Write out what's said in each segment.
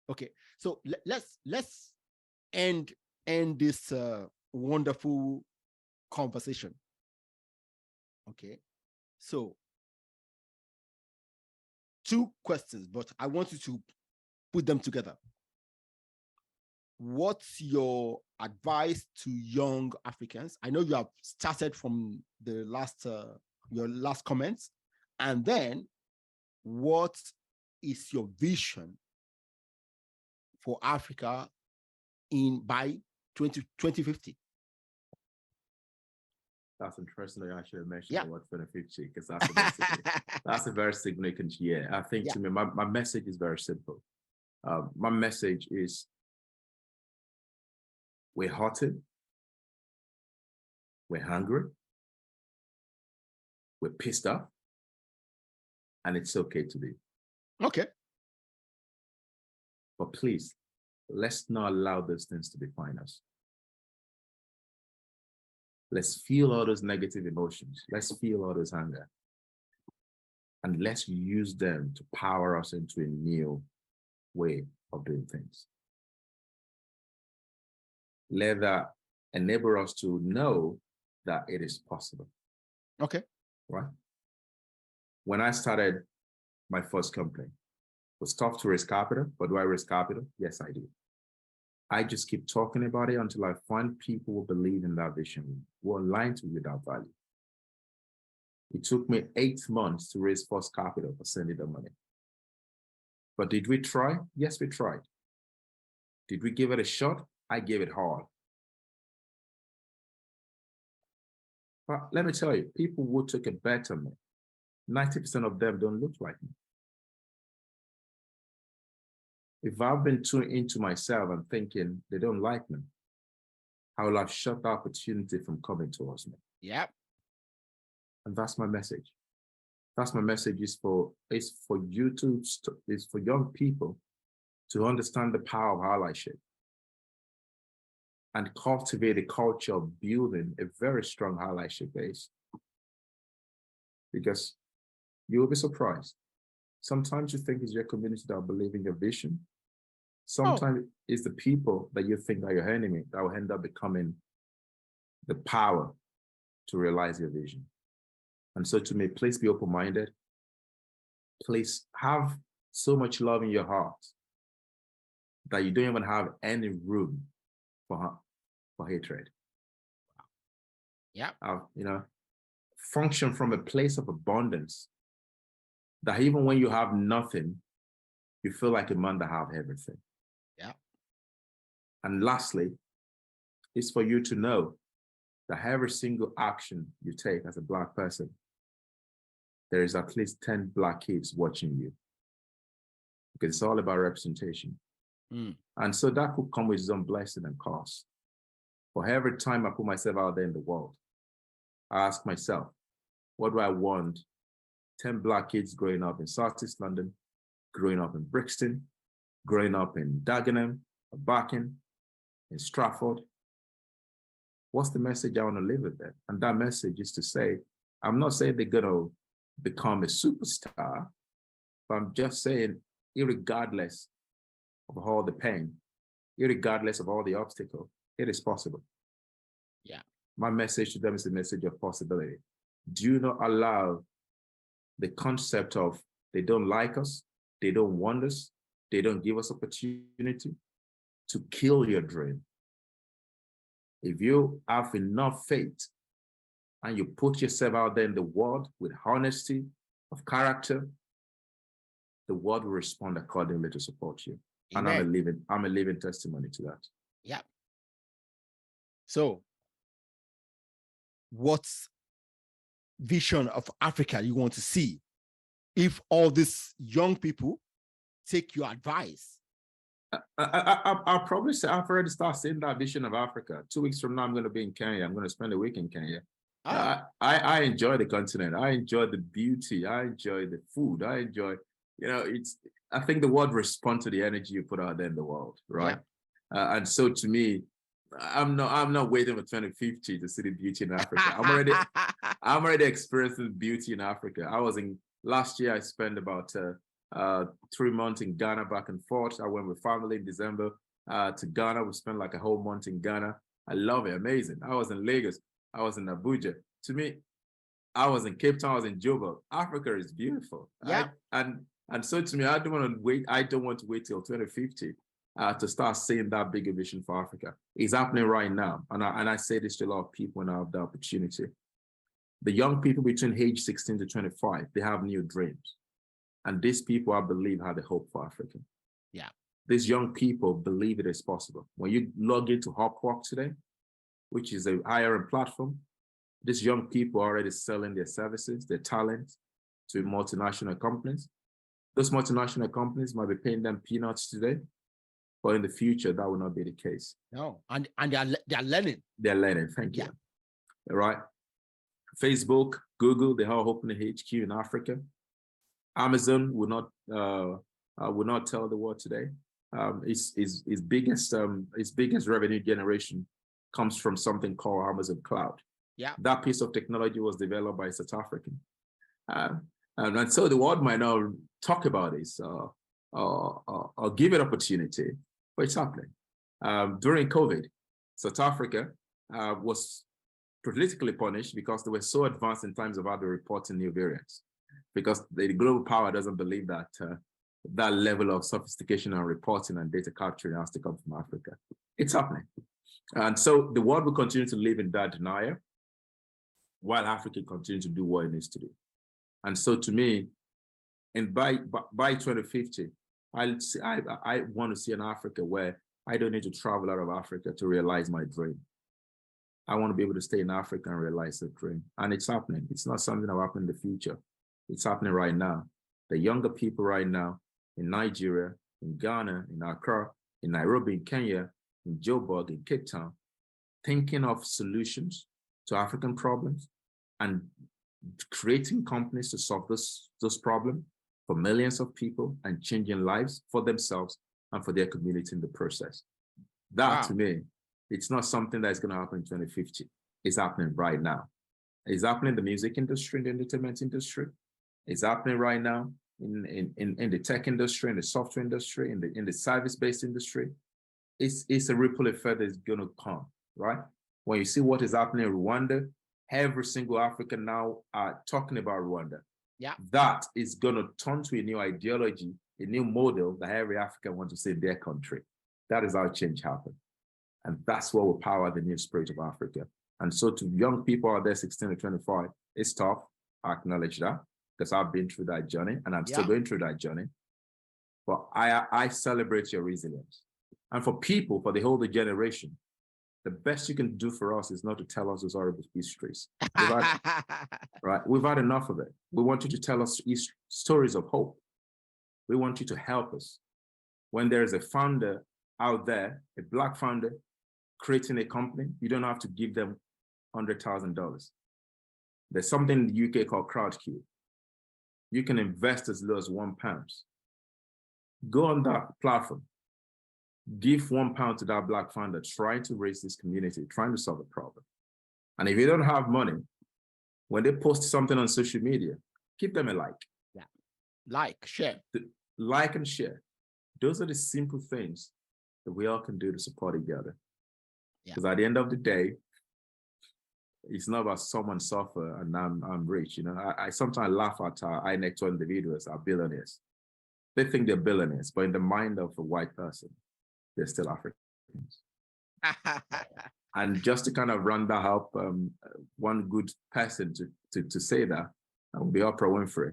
Okay, so let's end this wonderful conversation. Okay, so two questions, but I want you to put them together. What's your advice to young Africans? I know you have started from the last your last comments, and then what is your vision for Africa in by 2050? That's interesting that you actually mentioned Yeah. the word 2050, because that's a very significant year. I think Yeah. to me, my message is very simple. My message is we're hurting, we're hungry, we're pissed off, and it's okay to be. Okay. But please, let's not allow those things to define us. Let's feel all those negative emotions. Let's feel all those anger. And let's use them to power us into a new way of doing things. Let that enable us to know that it is possible. Okay. Right? When I started my first company, it was tough to raise capital, but do I raise capital? Yes, I do. I just keep talking about it until I find people who believe in that vision, who align to with that value. It took me 8 months to raise first capital for sending the money. But did we try? Yes, we tried. Did we give it a shot? I gave it hard. But let me tell you, people who took a bet on me, 90% of them don't look like me. If I've been too into myself and thinking they don't like me, I will have shut the opportunity from coming towards me. Yep. And that's my message. That's my message is for you to, is for young people to understand the power of allyship and cultivate a culture of building a very strong allyship base. Because you will be surprised. Sometimes you think it's your community that will believe in your vision. Sometimes it's the people that you think are your enemy that will end up becoming the power to realize your vision. And so to me, please be open-minded. Please have so much love in your heart that you don't even have any room for hatred. Yeah. Function from a place of abundance that even when you have nothing, you feel like a man that have everything. Yeah. And lastly, is for you to know that every single action you take as a Black person, there is at least 10 Black kids watching you. Because it's all about representation. And so that could come with its own blessing and cost. For every time I put myself out there in the world, I ask myself, what do I want 10 Black kids growing up in Southeast London, growing up in Brixton, growing up in Dagenham, Barking, in Stratford? What's the message I want to leave with them? And that message is to say, I'm not saying they're going to become a superstar, but I'm just saying, irregardless of all the pain, irregardless of all the obstacles, it is possible. Yeah. My message to them is the message of possibility. Do not allow the concept of they don't like us, they don't want us, they don't give us opportunity to kill your dream. If you have enough faith and you put yourself out there in the world with honesty of character, the world will respond accordingly to support you. Amen. And I'm a living testimony to that. Yeah. So, what's vision of Africa you want to see if all these young people take your advice? I'll probably say I've already started seeing that vision of Africa. 2 weeks from now, I'm going to be in Kenya. I'm going to spend a week in Kenya. I enjoy the continent. I enjoy the beauty. I enjoy the food. I enjoy, I think the world responds to the energy you put out there in the world, right? Yeah. And so to me, I'm not waiting for 2050 to see the beauty in Africa. I'm already experiencing beauty in Africa. Last year I spent about 3 months in Ghana back and forth. I went with family in December to Ghana. We spent like a whole month in Ghana. I love it, amazing. I was in Lagos. I was in Abuja. To me, I was in Cape Town. I was in Joburg. Africa is beautiful. Yeah. And so to me, I don't want to wait. I don't want to wait till 2050 to start seeing that bigger vision for Africa. It's happening right now. And I say this to a lot of people when I have the opportunity. The young people between age 16 to 25, they have new dreams. And these people, I believe, have the hope for Africa. Yeah. These young people believe it is possible. When you log into Upwork today, which is a hiring platform, these young people are already selling their services, their talents to multinational companies. Those multinational companies might be paying them peanuts today, but in the future, that will not be the case. No, and they're learning. They're learning, thank you. Yeah. All right. Facebook, Google, they are opening HQ in Africa. Amazon will not tell the world today. Its biggest revenue generation comes from something called Amazon Cloud. Yeah. That piece of technology was developed by a South African. And so the world might not talk about this or give it opportunity, but it's happening. During COVID, South Africa was politically punished because they were so advanced in terms of how they reporting new variants, because the global power doesn't believe that that level of sophistication and reporting and data capturing has to come from Africa. It's happening. And so the world will continue to live in that denial while Africa continues to do what it needs to do. And so to me, and by 2050, I want to see an Africa where I don't need to travel out of Africa to realize my dream. I want to be able to stay in Africa and realize the dream. And it's happening. It's not something that will happen in the future. It's happening right now. The younger people right now in Nigeria, in Ghana, in Accra, in Nairobi, in Kenya, in Joburg, in Cape Town, thinking of solutions to African problems and creating companies to solve those problems for millions of people and changing lives for themselves and for their community in the process. That, to me, it's not something that's going to happen in 2050. It's happening right now. It's happening in the music industry, in the entertainment industry. It's happening right now in the tech industry, in the software industry, in the service-based industry. It's a ripple effect that's going to come, right? When you see what is happening in Rwanda, every single African now are talking about Rwanda. Yeah. That is going to turn to a new ideology, a new model that every African wants to see in their country. That is how change happens. And that's what will power the new spirit of Africa. And so to young people out there, 16 to 25, it's tough. I acknowledge that because I've been through that journey and I'm still going through that journey. But I celebrate your resilience. And for people, for the older generation, the best you can do for us is not to tell us those horrible histories. We've had enough of it. We want you to tell us stories of hope. We want you to help us. When there is a founder out there, a Black founder, creating a company, you don't have to give them $100,000. There's something in the UK called CrowdCube. You can invest as low as £1. Go on that platform. Give £1 to that Black founder trying to raise this community, trying to solve a problem. And if you don't have money, when they post something on social media, give them a like. Yeah. Like, share. Like and share. Those are the simple things that we all can do to support each other. Because at the end of the day, it's not about someone suffer and I'm rich. You know, I sometimes laugh at high net worth individuals, our billionaires. They think they're billionaires, but in the mind of a white person, they're still Africans. And just to kind of run that up, one good person to say that would be Oprah Winfrey.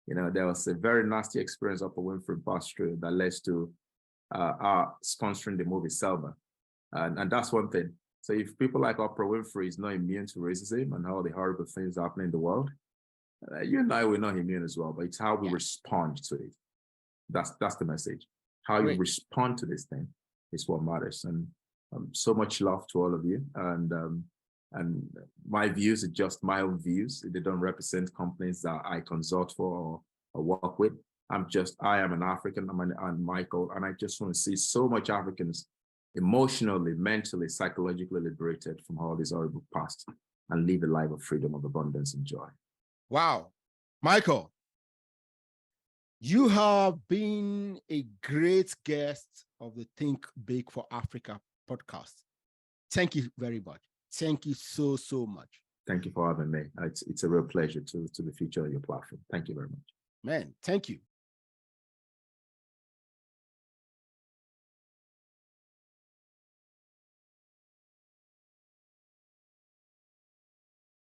You know, there was a very nasty experience Oprah Winfrey passed through that led to our sponsoring the movie Selma. And that's one thing. So if people like Oprah Winfrey is not immune to racism and all the horrible things happening in the world, you and I were not immune as well, but it's how we respond to it. That's the message. How you respond to this thing is what matters. And so much love to all of you. And my views are just my own views. They don't represent companies that I consult for or work with. I am an African, I'm Michael, and I just want to see so much Africans emotionally, mentally, psychologically liberated from all this horrible past and live a life of freedom, of abundance and joy. Wow. Michael, You have been a great guest of the Think Big for Africa podcast. Thank you very much. Thank you so, so much. Thank you for having me. It's a real pleasure to be featured on your platform. Thank you very much. Man, thank you.